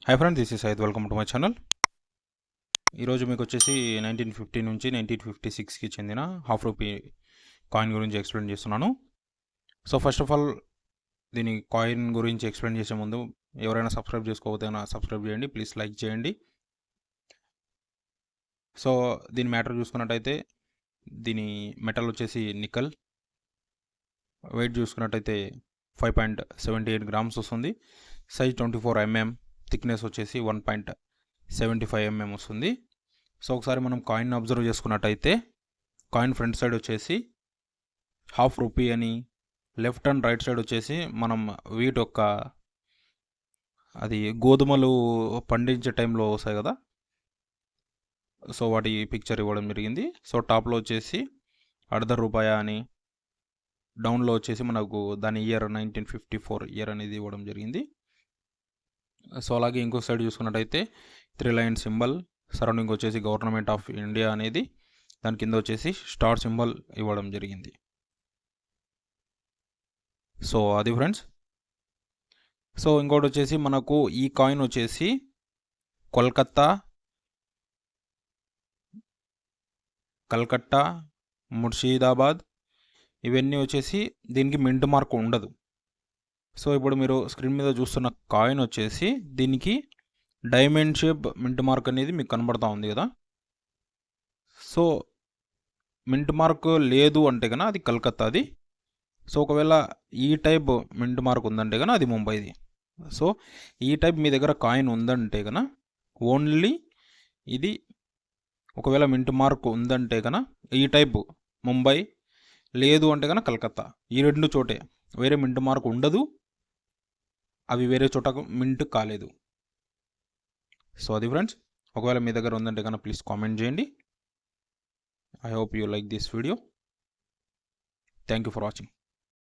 Hi friends, this is Syed. Welcome to my channel. ఈరోజు మీకు వచ్చేసి 1950 నుంచి 1956కి చెందిన హాఫ్ రూపీ కాయిన్ గురించి ఎక్స్ప్లెయిన్ చేస్తున్నాను. సో ఫస్ట్ ఆఫ్ ఆల్ దీని కాయిన్ గురించి ఎక్స్ప్లెయిన్ చేసే ముందు ఎవరైనా సబ్స్క్రైబ్ చేసుకోకపోతే సబ్స్క్రైబ్ చేయండి, ప్లీజ్ లైక్ చేయండి. సో దీని మ్యాటర్ చూసుకున్నట్టయితే దీని మెటల్ వచ్చేసి నికల్. వెయిట్ చూసుకున్నట్టయితే 5.78 గ్రామ్స్ వస్తుంది. సైజ్ 24 mm, థిక్నెస్ వచ్చేసి 1.75 mm వస్తుంది. సో ఒకసారి మనం కాయిన్ అబ్జర్వ్ చేసుకున్నట్టయితే కాయిన్ ఫ్రంట్ సైడ్ వచ్చేసి హాఫ్ రూపీ అని, లెఫ్ట్ అండ్ రైట్ సైడ్ వచ్చేసి మనం వీటి యొక్క అది గోధుమలు పండించే టైంలో వస్తాయి కదా, సో వాటి పిక్చర్ ఇవ్వడం జరిగింది. సో టాప్లో వచ్చేసి అర్ధ రూపాయ అని, డౌన్లో వచ్చేసి మనకు దాని ఇయర్ 1954 ఇయర్ అనేది ఇవ్వడం జరిగింది. సో అలాగే ఇంకో సైడ్ చూసుకున్నట్టయితే 3 లైన్ సింబల్, సరౌండింగ్ వచ్చేసి గవర్నమెంట్ ఆఫ్ ఇండియా అనేది, దాని కింద వచ్చేసి స్టార్ సింబల్ ఇవ్వడం జరిగింది. సో అది ఫ్రెండ్స్. సో ఇంకోటి వచ్చేసి మనకు ఈ కాయిన్ వచ్చేసి కల్కట్టా, ముర్షిదాబాద్ ఇవన్నీ వచ్చేసి దీనికి మింట్ మార్క్ ఉండదు. సో ఇప్పుడు మీరు స్క్రీన్ మీద చూస్తున్న కాయిన్ వచ్చేసి దీనికి డైమండ్ షేప్ మింట్ మార్క్ అనేది మీకు కనబడతా ఉంది కదా. సో మింట్ మార్క్ లేదు అంటే కన్నా అది కలకత్తాది. సో ఒకవేళ ఈ టైప్ మింట్ మార్క్ ఉందంటే కన్నా అది ముంబైది. సో ఈ టైప్ మీ దగ్గర కాయిన్ ఉందంటే కన్నా ఓన్లీ ఇది, ఒకవేళ మింట్ మార్క్ ఉందంటే కన్నా ఈ టైప్ ముంబై, లేదు అంటే కన్నా కలకత్తా. ఈ రెండు చోటే, వేరే మింట్ మార్క్ ఉండదు, అవి వేరే చోట మింట్ కాలేదు. సో అది ఫ్రెండ్స్. ఒకవేళ మీ దగ్గర ఉందంటే కన్నా ప్లీజ్ కామెంట్ చేయండి. I hope you like this video. Thank you for watching.